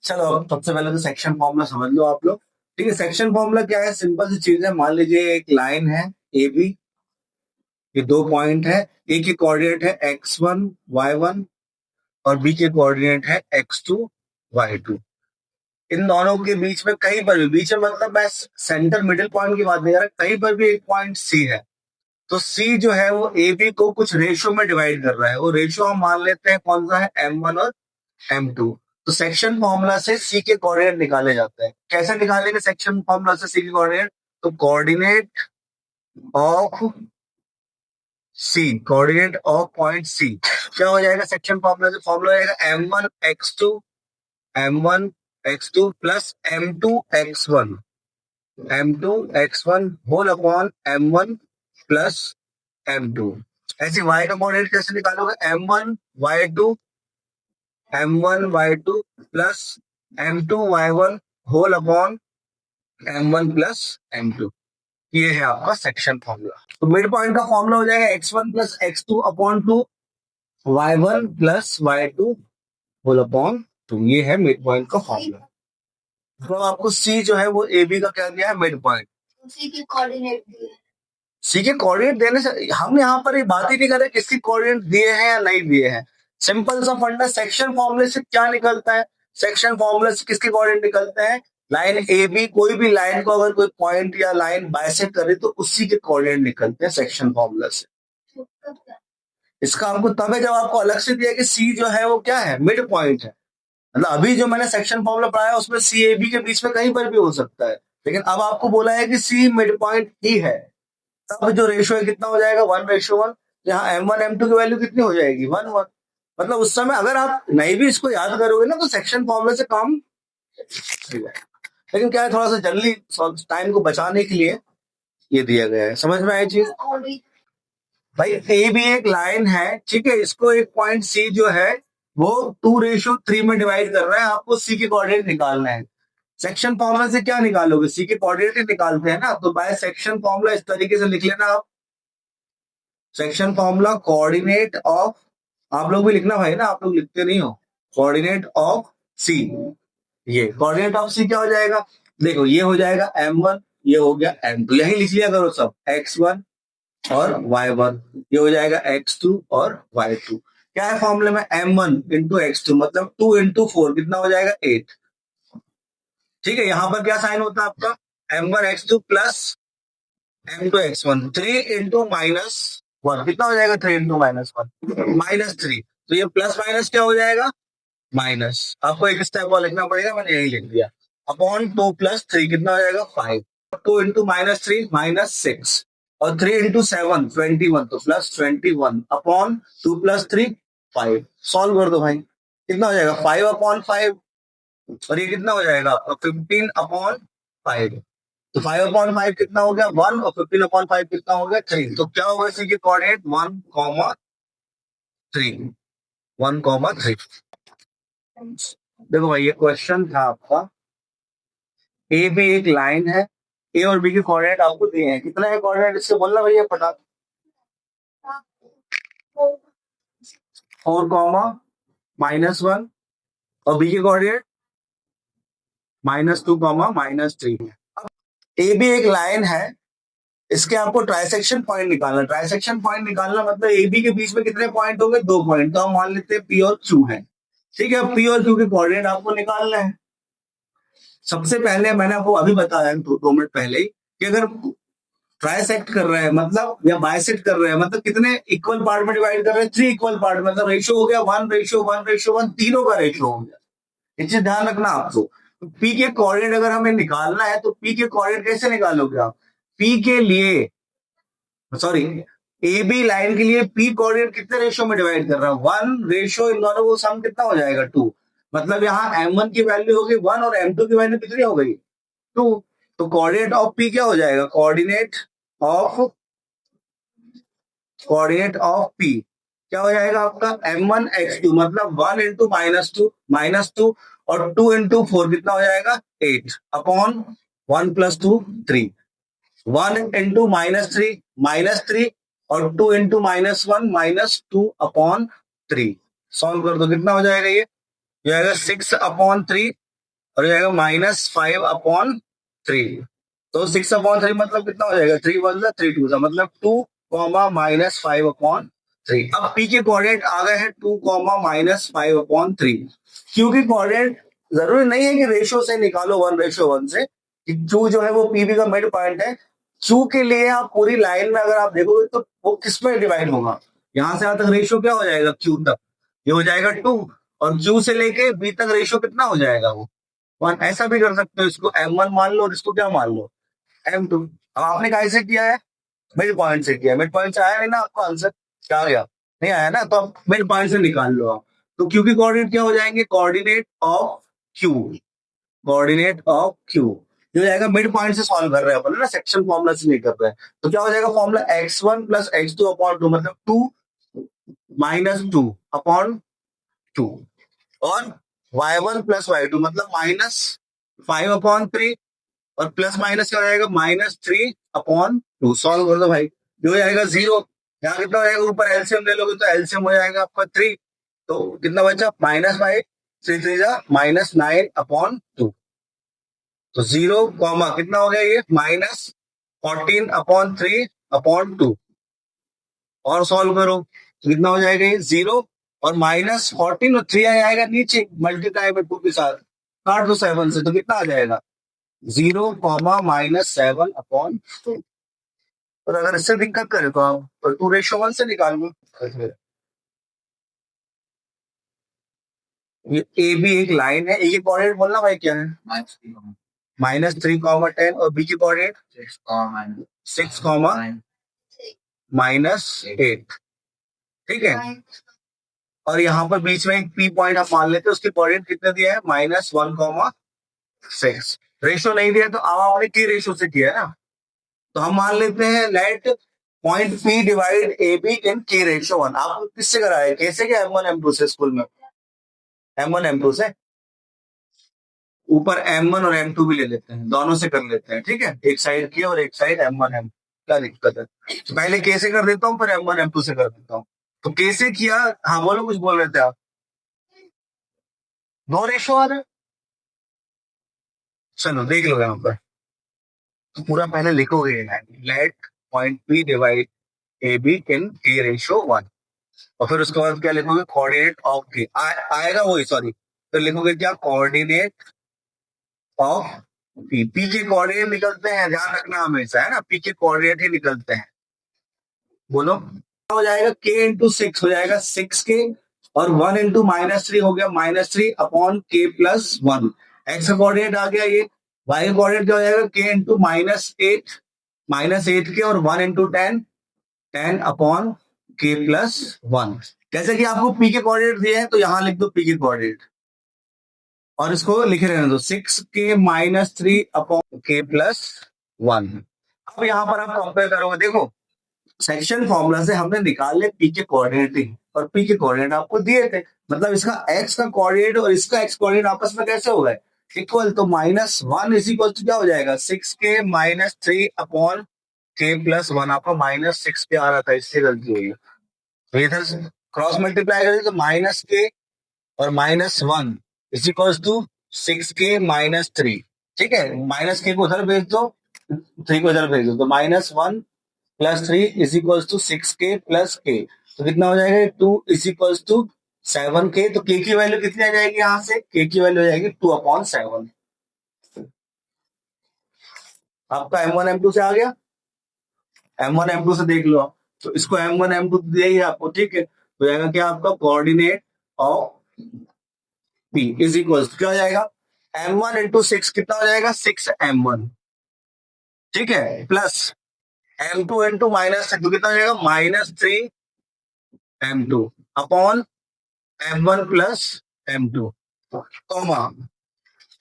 चलो अब सबसे पहले तो सेक्शन फॉर्मूला समझ लो आप लोग। ठीक है, सेक्शन फॉर्मूला क्या है? सिंपल सी चीज है। मान लीजिए एक लाइन है ए बी, ये दो पॉइंट है। ए की कोऑर्डिनेट है x1 y1 और बी के कोऑर्डिनेट है x2 y2। इन दोनों के बीच में कहीं पर भी, बीच में मतलब मैं सेंटर मिडिल पॉइंट की बात नहीं कर रहा, कहीं पर भी एक पॉइंट सी है, तो सी जो है वो ए बी को कुछ रेशियो में डिवाइड कर रहा है। वो रेशियो हम मान लेते हैं कौन सा है, m1 और m2। तो सेक्शन फॉर्मूला से सी के कोऑर्डिनेट निकाले जाते हैं। कैसे निकालेंगे सेक्शन फॉर्मूला से सी के कोऑर्डिनेट? तो coordinate of C, coordinate of point C क्या हो जाएगा सेक्शन फॉर्मूला से? फॉर्मूला हो जाएगा m1 x2 plus m2 x1 whole upon m1 plus m2। ऐसे y का कोऑर्डिनेट कैसे निकालोगे? m1 y2 plus m2 y1 whole upon m1 plus m2। ये है आपका सेक्शन फॉर्मूला। तो मिड पॉइंट का फॉर्मूला हो जाएगा x1 plus x2 upon 2, y1 plus y2 whole upon 2। ये है मिड पॉइंट का फॉर्मूला। तो आपको सी जो है वो ए बी का क्या दिया है? Mid point. सी के कोऑर्डिनेट दिए, सी के कोऑर्डिनेट देने से हम यहाँ पर ये बात ही नहीं कर रहे किसकी कोऑर्डिनेट दिए हैं या नहीं दिए हैं। सिंपल सा फंडा, सेक्शन फॉर्मूले से क्या निकलता है? सेक्शन फॉर्मूले से किसके कोऑर्डिनेट निकलते हैं? लाइन ए बी, कोई भी लाइन को अगर कोई पॉइंट या लाइन बाइसेक्ट करे तो उसी के कोऑर्डिनेट निकलते हैं सेक्शन फॉर्मूला से। इसका हमको तब है जब आपको अलग से दिया कि सी जो है वो क्या है? मिड पॉइंट है। मतलब अभी जो मैंने सेक्शन फॉर्मूला पढ़ाया उसमें सी ए बी के बीच में कहीं पर भी हो सकता है, लेकिन अब आपको बोला है कि सी मिड पॉइंट ही है। तब जो रेशियो है कितना हो जाएगा? 1:1। यहाँ m1 m2 की वैल्यू कितनी हो जाएगी? 1:1। मतलब उस समय अगर आप नहीं भी इसको याद करोगे ना तो सेक्शन फॉर्मूले से काम चल जाएगा। लेकिन क्या है, थोड़ा सा जल्दी टाइम को बचाने के लिए ये दिया गया है। समझ में आई चीज? भाई ए भी एक लाइन है, ठीक है, इसको एक पॉइंट सी जो है वो 2:3 में डिवाइड कर रहा है। आपको सी के कोऑर्डिनेट निकालना है। सेक्शन फॉर्मूला से क्या निकालोगे? सी के कोऑर्डिनेट ही निकालते हैं ना। तो बाय सेक्शन फॉर्मूला इस तरीके से लिख लेना आप। सेक्शन फॉर्मूला कोऑर्डिनेट ऑफ, आप लोग भी लिखना भाई ना, आप लोग लिखते नहीं हो। कोऑर्डिनेट ऑफ सी, ये कोऑर्डिनेट ऑफ सी क्या हो जाएगा? देखो ये हो जाएगा m1, ये हो गया m2, यही लिख लिया करो सब, x1 और y1, ये हो जाएगा x2 और y2। क्या है फॉर्मूले में? m1 इंटू x2 मतलब 2 इंटू 4 कितना हो जाएगा? 8। ठीक है, यहां पर क्या साइन होता है आपका? m1 x2 plus m2 x1, 3 into -1 कितना हो जाएगा? 3 इंटू -1 -3। तो ये प्लस माइनस क्या हो जाएगा? माइनस। आपको एक स्टेप और लिखना पड़ेगा, मैंने यही लिख दिया। अपॉन 2 प्लस 3 कितना हो जाएगा? 5। 2 इंटू -3 -6 और 3 इंटू 7 21, तो +21 अपॉन 2 प्लस 3 5। सॉल्व कर दो भाई, कितना हो जाएगा? 5/5। और ये कितना हो जाएगा आपका? 15/5। तो 5/5 कितना हो गया? 1, और 15/5 कितना हो गया? 3। तो क्या होगा इसी के कोऑर्डिनेट? 1,3, 1,3। देखो भाई ये क्वेश्चन था आपका। ए भी एक लाइन है, ए और बी के कोऑर्डिनेट आपको दिए हैं। कितना है कोऑर्डिनेट? इससे बोलना भैया पता। 4, -1 और बी के कोऑर्डिनेट -2, -3 है। ए भी एक लाइन है, इसके आपको ट्राइसेक्शन पॉइंट निकालना। ट्राइसेक्शन पॉइंट निकालना मतलब ए बी के बीच में कितने पॉइंट होंगे? 2 पॉइंट। तो हम मान लेते हैं पी और क्यू है। ठीक है, पी और क्यू के कोऑर्डिनेट आपको निकालना है। सबसे पहले मैंने आपको अभी बताया 2 मिनट पहले ही कि अगर ट्राइसेक्ट कर रहे हैं मतलब या बाइसेक्ट कर रहे हैं मतलब कितने इक्वल पार्ट में डिवाइड कर रहे हैं? 3 इक्वल पार्ट। मतलब रेशियो हो गया 1:1:1, तीनों का रेशियो हो गया। ये चीज ध्यान रखना आपको। पी के कोऑर्डिनेट अगर हमें निकालना है तो पी के कोऑर्डिनेट कैसे निकालोगे आप? पी के लिए, सॉरी, ए बी लाइन के लिए पी कोऑर्डिनेट कितने रेशियो में डिवाइड कर रहा है? 1 रेशियो, इन दोनों को सम कितना हो जाएगा? 2। मतलब यहाँ m1 की वैल्यू होगी 1 और m2 की वैल्यू कितनी हो गई? 2। तो कोऑर्डिनेट ऑफ पी क्या हो जाएगा? कोऑर्डिनेट ऑफ पी क्या हो जाएगा आपका? m1 x2 मतलब 1 इंटू -2 और 2 इंटू 4 कितना हो जाएगा? 8 अपॉन 1 + 2 3। 1 इंटू -3 और 2 इंटू -1 -2 अपॉन 3। सॉल्व कर दो, कितना हो जाएगा? ये जाएगा 6/3 और हो जाएगा -5/3। तो 6/3 मतलब कितना हो जाएगा, 3 1 3 2 मतलब 2, -5/3। अब पी के कोऑर्डिनेट आ गए हैं 2, -5/3। क्यू की कोऑर्डिनेट जरूरी नहीं है कि रेशो से निकालो 1:1 से, कि क्यू जो है वो पीबी का मिड पॉइंट है। क्यू के लिए आप पूरी लाइन में अगर आप देखोगे तो वो किस में डिवाइड होगा, यहां से यहां तक रेशियो क्या हो जाएगा, क्यू तक ये हो जाएगा 2, और क्यू से लेके बी तक रेशियो कितना हो जाएगा वो 1। ऐसा भी कर सकते हो, इसको M1 मान लो और इसको क्या मान लो, M2। अब आपने कैसे किया है, मिड पॉइंट से किया, मिड पॉइंट से आया नहीं ना आपको आंसर, क्या आ गया, नहीं आया ना, तो अब मिड पॉइंट से निकाल लो आप। तो क्यू की कोऑर्डिनेट क्या हो जाएंगे, coordinate of Q, coordinate of Q ये हो जाएगा, मिड पॉइंट से सॉल्व कर रहे हैं अपन ना, सेक्शन फॉर्मूला से नहीं कर रहे हैं। तो क्या हो जाएगा फॉर्मूला, x1 + x2/2 मतलब 2 - 2/2, और y1 + y2 मतलब -5/3, और प्लस माइनस क्या हो जाएगा, -3/2। सॉल्व कर दो भाई, ये हो जाएगा 0। यहाँ कितना हो जाएगा, ऊपर एलसीएम ले लोगे तो एलसीएम हो जाएगा आपका 3, तो कितना बचा, -5, 3 3 जा -9/2। तो 0, कितना हो गया ये, -14/3/2। और सॉल्व करो तो कितना हो जाएगा ये 0, और -14 और 3 आएगा नीचे मल्टीप्लाई में 2 के साथ, काट दो 7 से, तो कितना आ जाएगा 0, -7/2। और अगर इससे दिक्कत करे तो आप 2:1 से निकाल लो। ये ए बी एक लाइन है, ए की कोऑर्डिनेट बोलना भाई क्या है, -3, 10, और बी की कोऑर्डिनेट 6, -8। ठीक है, और यहाँ पर बीच में एक पी पॉइंट हम मान लेते हैं, उसकी कोऑर्डिनेट कितने दिया है, -1, 6। रेशो नहीं दिया तो अब आपने की रेशो से किया है ना, तो हम मान लेते हैं let point P divide A B इन के रेशो 1। आप किससे कराए, कैसे क्या, M1 M2 से, स्कूल में M1 M2 से, ऊपर M1 और M2 भी ले लेते हैं, दोनों से कर लेते हैं, ठीक है, एक साइड की और एक साइड M1 M, क्या दिक्कत है। तो पहले कैसे कर देता हूँ, फिर M1 M2 से कर देता हूँ। तो कैसे किया, हाँ बोलो, कुछ बोल रहे थे आप, 2 रेशो आ रहे हैं। चलो देख लो यहाँ पर, तो पूरा पहले लिखोगे, let point P divide A B इन के रेशो 1, और फिर उसके बाद क्या लिखोगे, कोऑर्डिनेट ऑफ के आएगा वही, सॉरी, फिर लिखोगे क्या, कोऑर्डिनेट ऑफ पी। पी के कोऑर्डिनेट निकलते हैं, ध्यान रखना हमेशा, है ना, पी के कोऑर्डिनेट ही निकलते हैं। बोलो हो जाएगा, k × 6 हो जाएगा 6k, और 1 × -3 हो गया -3/k+1। एक्स का कोऑर्डिनेट आ गया ये, वाई का कोऑर्डिनेट क्या हो जाएगा, k × 8 -8k, और 1 × 10 10/k+1। जैसे कि आपको पी के कोऑर्डिनेट दिए हैं तो यहां लिख दो पी के कोऑर्डिनेट, और इसको लिखे रहने दो 6k - 3/k+1। अब यहां पर आप कंपेयर करोगे, देखो सेक्शन फॉर्मूला से हमने निकाले पी के कोऑर्डिनेट, और पी के कोऑर्डिनेट आपको दिए थे, मतलब इसका एक्स का कोऑर्डिनेट और इसका एक्स कोऑर्डिनेट आपस में कैसे हो गए, इक्वल। तो -1 इज इक्वल टू क्या हो जाएगा, 6k - 3/k+1। आपको -6k आ रहा था, इससे गलती हुई है, तो इधर क्रॉस मल्टीप्लाई करें तो -k और -1 इज इक्वल टू 6k - 3। ठीक है, -k को उधर भेज दो, 3 को इधर भेज दो, तो -1 + 3 is equal to 6k + k। तो कितना हो जाएगा, 2 इज इक्वल टू 7k। तो k की वैल्यू कितनी आ जाएगी, यहां से k की वैल्यू हो जाएगी 2/7। आपका M1 M2 से आ गया, M1 M2 से देख लो आप, तो इसको M1 M2 दिया ही आपको, ठीक है, तो जाएगा क्या आपका, coordinate of P is equal क्या हो जाएगा, M1 × 6 कितना हो जाएगा, 6M1, ठीक है, प्लस M2 × -6 कितना हो जाएगा, -3M2 upon M1 + M2, comma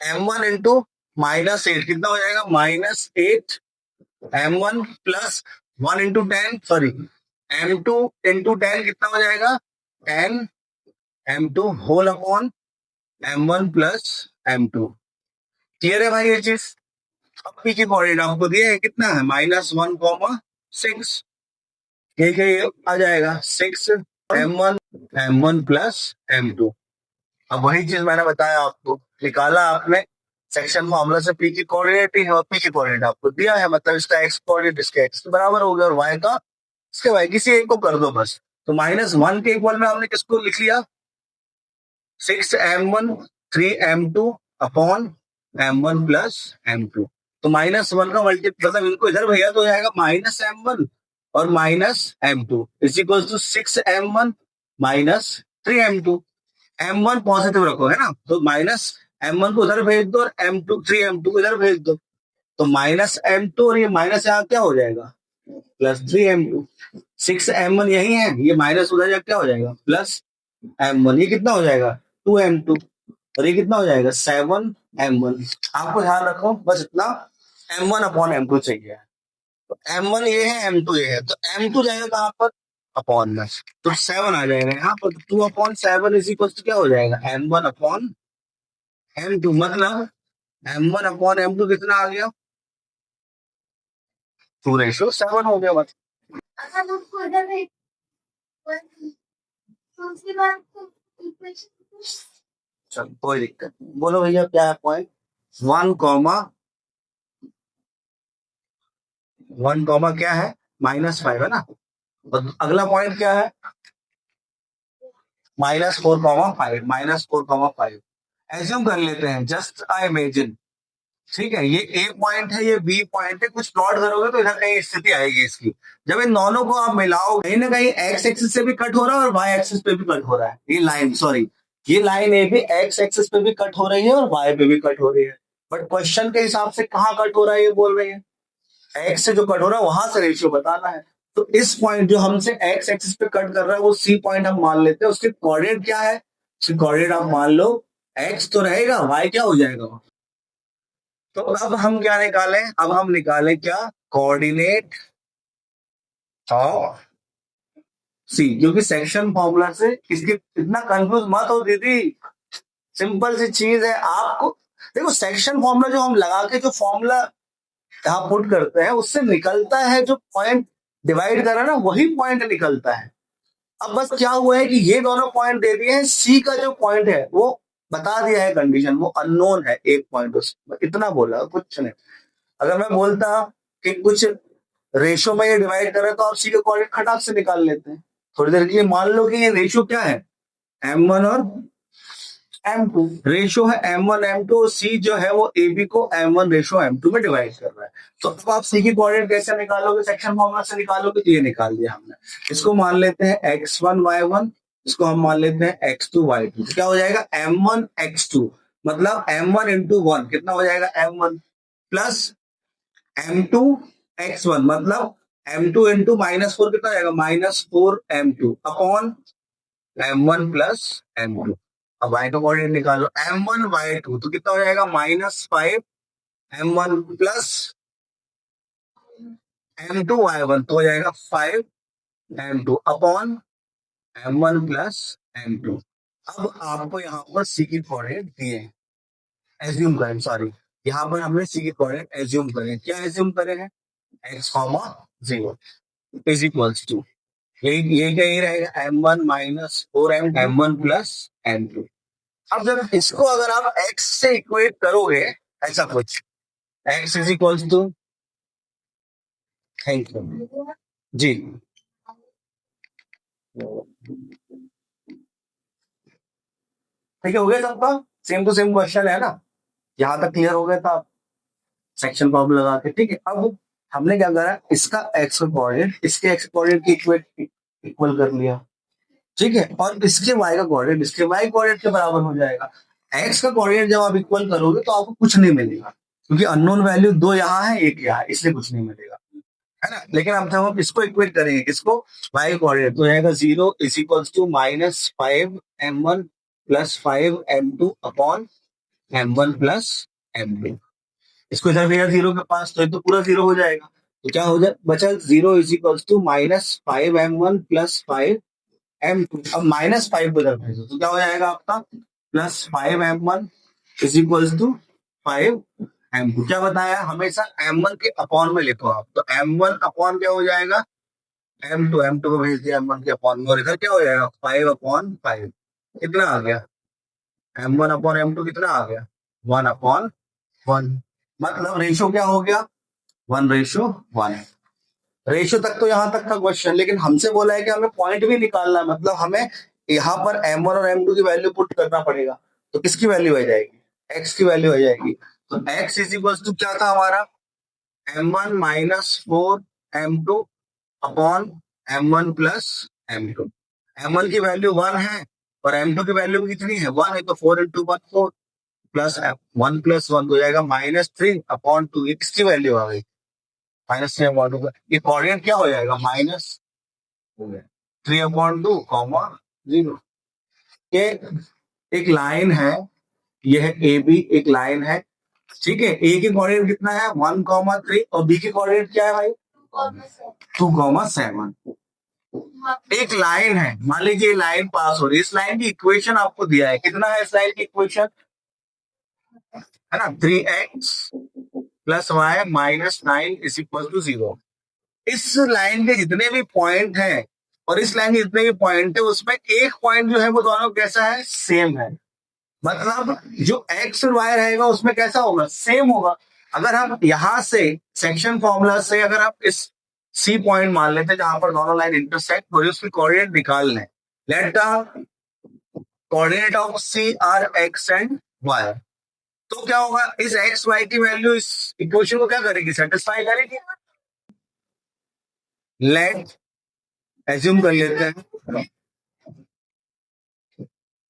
M1 × -8 कितना हो जाएगा, -8M1 प्लस 1 × 10, सॉरी, M2 × 10 कितना हो जाएगा, 10M2 whole upon M1 + M2। Clear है भाई ये चीज। अब पी की कोऑर्डिनेट आपको दिया है, कितना है, -1, 6, ये आ जाएगा 6M1 + M2। अब वही चीज मैंने बताया आपको, निकाला आपने सेक्शन फॉर्मूला से पी की कोऑर्डिनेट ही है और पी की कोऑर्डिनेट आपको दिया है, मतलब इसका एक्स कोऑर्डिनेट इसके एक्स के बराबर हो गया और वाई का इसके वाई, किसी एक को कर दो बस। तो -1 के इक्वल में हमने किसको लिख लिया, 6m1 3m2 upon m1 plus m2। तो -1 का मल्टीप्लाई मतलब इनको इधर भैया तो हो जाएगा -m1 और -m2 is equal to 6m1 -3m2। m1 positive रखो है ना, तो -m1 को उधर भेज दो और m2 3m2 को इधर भेज दो, तो -m2 और ये माइनस यहाँ क्या हो जाएगा +3m2। 6m1 यही है, ये माइनस उधर जाकर क्या हो जाएगा +m1, ये कितना हो जाएगा 2m2 और ये कितना हो जाएगा 7m1। आपको ध्यान रखो बस इतना, m1 अपॉन m2 चाहिए, तो m1 ये है m2 ये है, तो m2 जाएगा कहाँ पर अपॉन में, तो 7 आ जाएगा यहाँ पर, 2/7 इज इक्वल टू क्या हो जाएगा m1 अपॉन m2, मतलब m1 अपॉन m2 कितना आ गया 2:7 हो गया बस। अगर उसको इधर भेज तो उसके बाद चल कोई दिक्कत नहीं, बोलो भैया क्या है पॉइंट 1, क्या है -5 है ना, और अगला पॉइंट क्या है -4,5 -4,5 एज्यूम कर लेते हैं, जस्ट आई इमेजिन, ठीक है, ये ए पॉइंट है ये बी पॉइंट है, कुछ प्लॉट करोगे तो इधर कहीं स्थिति आएगी इसकी, जब इन दोनों को आप मिलाओ कहीं ना कहीं एक्स एक्सिस से भी कट हो रहा है और वाई एक्सिस पे भी कट हो रहा है, ये लाइन सॉरी ये लाइन ए भी एक्स एक्सिस पे भी कट हो रही है और वाई पे भी कट हो रही है, बट क्वेश्चन के हिसाब से कहाँ कट हो रहा है ये बोल रही है, एक्स से जो कट हो रहा है वहां से रेशियो बताना है, तो इस पॉइंट जो हमसे एक्स एक्सिस पे कट कर रहा है वो सी पॉइंट हम मान लेते हैं, उसके कोऑर्डिनेट क्या है, उसके कोऑर्डिनेट आप मान लो एक्स तो रहेगा, वाई क्या हो जाएगा, तो अब हम क्या निकालें, अब हम निकालें क्या कोऑर्डिनेट ऑफ सी, क्योंकि सेक्शन फॉर्मूला से इसके इतना कंफ्यूज मत हो दीदी, सिंपल सी चीज है आपको, देखो सेक्शन फॉर्मूला जो हम लगा के जो फॉर्मूला यहाँ पुट करते हैं उससे निकलता है जो पॉइंट डिवाइड कर रहा है ना वही पॉइंट निकलता है। अब बस क्या हुआ है कि ये दोनों पॉइंट दे दिए हैं, सी का जो पॉइंट है वो बता दिया है कंडीशन, वो अननोन है एक पॉइंट, उसमें इतना बोला कुछ नहीं। अगर मैं बोलता कि कुछ रेशो में ये डिवाइड कर रहा है तो आप सी के कोऑर्डिनेट खटाक से निकाल लेते हैं, थोड़ी देर के लिए मान लो कि ये रेशो क्या है m1 और m2, रेशो है m1 m2 और सी जो है वो ab को m1 रेशो m2 में डिवाइड कर रहा है, तो अब आप सी की कोऑर्डिनेट कैसे निकालोगे, सेक्शन फॉर्मूला से निकालोगे, तो ये निकाल दिया हमने, इसको मान लेते हैं x1 y1, इसको हम मान लेते हैं x2 y2, तो क्या हो जाएगा m1 x2, मतलब m1 इंटू 1 कितना हो जाएगा m1 प्लस m2 x1, मतलब m2 इंटू -4 कितना हो जाएगा -4m2 upon m1 plus m2। अब y का कोऑर्डिनेट निकालो m1 y2, तो कितना हो जाएगा -5 m1 प्लस m2 y1, तो हो जाएगा 5 m2 upon m1 plus m2। अब आपको यहाँ पर सी की कोऑर्डिनेट दिए हैं, एज्यूम करें, सॉरी यहाँ पर हमने सी की कोऑर्डिनेट एज्यूम करें, क्या एज्यूम करें हैं x, 0 इज इक्वल्स टू यही क्या, यही रहेगा m1 -4m m1 plus m2। अब जब इसको अगर आप x से इक्वेट करोगे ऐसा कुछ, x is equals to, thank you ji, ठीक है हो गया सबका, सेम टू सेम क्वेश्चन है ना, यहाँ तक क्लियर हो गया था आप सेक्शन फॉर्मूला लगा के, ठीक है। अब हमने क्या करा, इसका x का कोऑर्डिनेट इसके x कोऑर्डिनेट की इक्वल कर लिया, ठीक है, और इसके y का कोऑर्डिनेट इसके y कोऑर्डिनेट के बराबर हो जाएगा। x का कोऑर्डिनेट जब आप इक्वल करोगे तो आपको कुछ नहीं मिलेगा, क्योंकि अननोन वैल्यू 2 यहाँ है 1 यहाँ है, इसलिए कुछ नहीं मिलेगा, है ना। लेकिन अब हम इसको इक्वेट करेंगे, किसको y कोऑर्डिनेट, तो जाएगा 0 is equals to -5m1 plus 5m2 upon m1 plus m2, इसको इधर भेजा 0 के पास, तो ये तो पूरा 0 हो जाएगा, तो क्या हो जाए बचा 0 is equals to -5m1 plus 5m2, अब -5 को इधर भेजो तो क्या हो जाएगा आपका +5m1 is equals to 5m2, क्या बताया हमेशा m1 के अपॉन में लिखो आप, तो m1 अपॉन क्या हो जाएगा m2 को भेज दिया m1 के अपॉन में, और इधर क्या हो जाएगा 5/5, कितना आ गया m1 अपॉन m2 कितना आ गया 1/5, 1, मतलब रेशो क्या हो गया, 1:1। रेशो तक तो यहां तक का क्वेश्चन, लेकिन हमसे बोला है कि हमें पॉइंट भी निकालना है, मतलब हमें यहाँ पर M1 और M2 की वैल्यू पुट करना पड़ेगा। तो किसकी वैल्यू आ जाएगी, x की वैल्यू आ जाएगी। तो x इज इक्वल टू क्या था हमारा, M1 -4 M2 upon M1 plus M2। M1 की वैल्यू 1 है और M2 की वैल्यू कितनी है, 1 है, तो 4 × 1 4 प्लस 1 + 1 हो जाएगा -3/2। ये किसकी वैल्यू आ गई, -3/2। ये कोऑर्डिनेट क्या हो जाएगा, -3/2, 0। ये एक लाइन है, ये है ए बी, एक लाइन है, ठीक है। ए की कोऑर्डिनेट कितना है, 1, 3, और बी की कोऑर्डिनेट क्या है भाई, 2, 7। एक लाइन है, मान लीजिए लाइन पास हो रही है, इस लाइन की इक्वेशन आपको दिया है, कितना है इस लाइन की इक्वेशन, है ना, 3x + y -9 = 0। इस लाइन के जितने भी पॉइंट हैं और इस लाइन के जितने भी पॉइंट है, उसमें एक पॉइंट जो है वो दोनों कैसा है, सेम है। मतलब जो एक्स और वाई रहेगा उसमें कैसा होगा, सेम होगा। अगर हम यहां से सेक्शन फॉर्मूला से अगर आप इस सी पॉइंट मान लेते हैं जहां पर दोनों लाइन इंटरसेक्ट हो रही है, उसकी कोऑर्डिनेट निकाल लें। Let the coordinate of C are X and Y. तो क्या होगा, इस एक्स वाई की वैल्यू इस इक्वेशन को क्या करेगी, सेटिस्फाई करेगी। लेट एज्यूम कर लेते हैं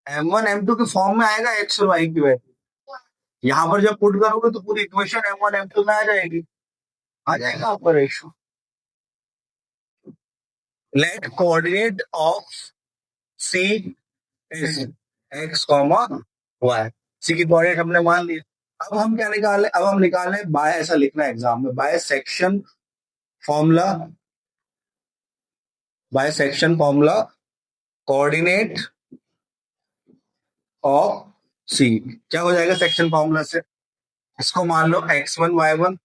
M1 M2 के फॉर्म में आएगा एक्स और वाई की वैल्यू। यहां पर जब पुट करोगे तो पूरी इक्वेशन M1 M2 में आ जाएगी, आ जाएगा आपका ratio. Let coordinate of C is x comma y. C की कोऑर्डिनेट हमने मान ली। अब हम क्या निकाले, अब हम निकाले बाय, ऐसा लिखना है एग्जाम में, by section formula, by section formula coordinate of C. क्या हो जाएगा सेक्शन फॉर्मूला से, इसको मान लो x1 y1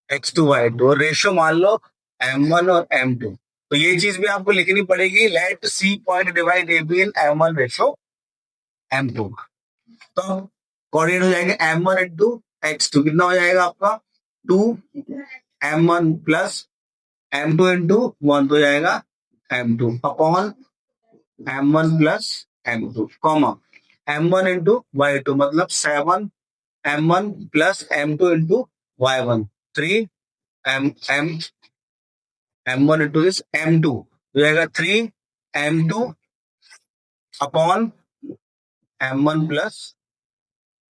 x2 y2 और रेशियो मान लो M1 और M2। तो ये चीज भी आपको लिखनी पड़ेगी, let C point divide A B in M1 ratio M2। तो कोऑर्डिनेट हो जाएंगे M1 × x2, कितना हो जाएगा आपका 2 M1 + M2 × 1 तो हो जाएगा M2 upon M1 + M2 comma M1 × y2, मतलब 7 M1 + M2 × y1 3 M1 × this M2 हो जाएगा 3 M2 अपॉन M1 +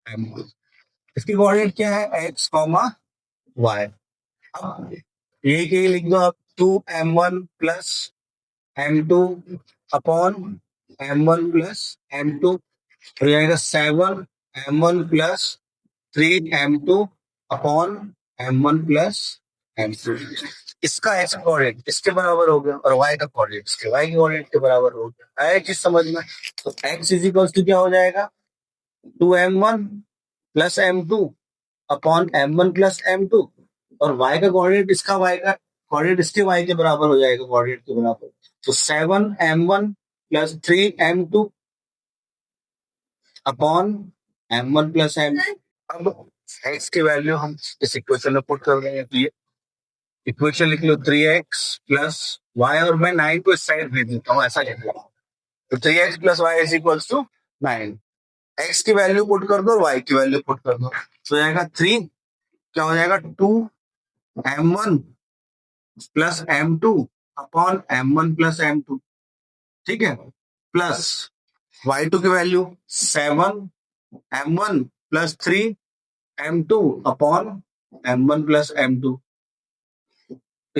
M2। इसकी कोऑर्डिनेट क्या है, x, y। अब ये लिख दो आप, 2M1 + M2 upon M1 + M2 हो जाएगा 7M1 + 3M2 upon M1 + M2। इसका x कोऑर्डिनेट इसके बराबर हो गया और y का कोऑर्डिनेट इसके y के कोऑर्डिनेट के बराबर हो गया। आया चीज समझ में। तो x = क्या हो जाएगा, 2M1 + M2 upon M1 + M2 और y का कोऑर्डिनेट इसका y का कोऑर्डिनेट इसके y के बराबर हो जाएगा, कोऑर्डिनेट के बराबर। तो 7M1 + 3M2 upon M1 + M2। अब x की वैल्यू हम इस इक्वेशन में पुट कर देंगे, तो ये इक्वेशन लिख लो 3x + y, और मैं 9 को इस साइड भेज देता हूँ, ऐसा लिख लो। तो 3x + y = 9। x की वैल्यू पुट कर दो और y की वैल्यू पुट कर दो, तो जाएगा 3, क्या हो जाएगा 2M1 + M2 upon M1 + M2, ठीक है, प्लस y2 की value 7M1 + 3M2 upon M1 + M2 =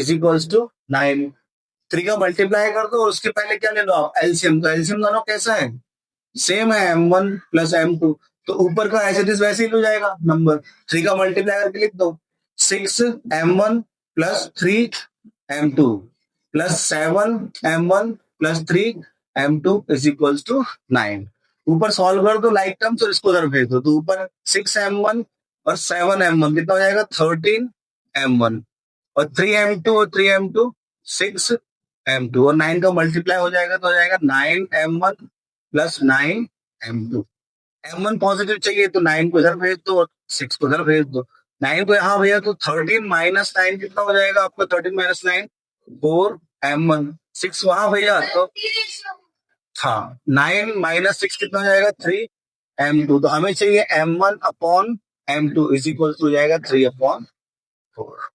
9। 3 का मल्टीप्लाई कर दो और उसके पहले क्या ले लो आप, एलसीएम। तो एलसीएम दोनों कैसा है, सेम है, M1 + M2। तो ऊपर का एज इट इज वैसे ही हो जाएगा नंबर, 3 का मल्टीप्लाई करके लिख दो, 6M1 + 3M2 + 7M1 + 3M2 = 9। ऊपर सॉल्व कर दो लाइक टर्म्स और इसको उधर भेज दो, तो ऊपर 6M1 और 7M1 कितना हो जाएगा, 13M1 और 3M2 और 3M2 6M2 और 9 का मल्टीप्लाई हो जाएगा तो हो जाएगा 9M1 + 9M2। M1 पॉजिटिव चाहिए तो 9 को इधर भेज दो और 6 को इधर भेज दो। 9 को यहाँ भैया तो 13 माइनस 9 कितना हो जाएगा आपका? 13 माइनस 9 4 M1, 6 वहां भैया तो हाँ 9 माइनस 6 कितना हो जाएगा? 3 M2। तो हमें चाहिए M1 upon M2 is equal to जाएगा 3 अपॉन 4।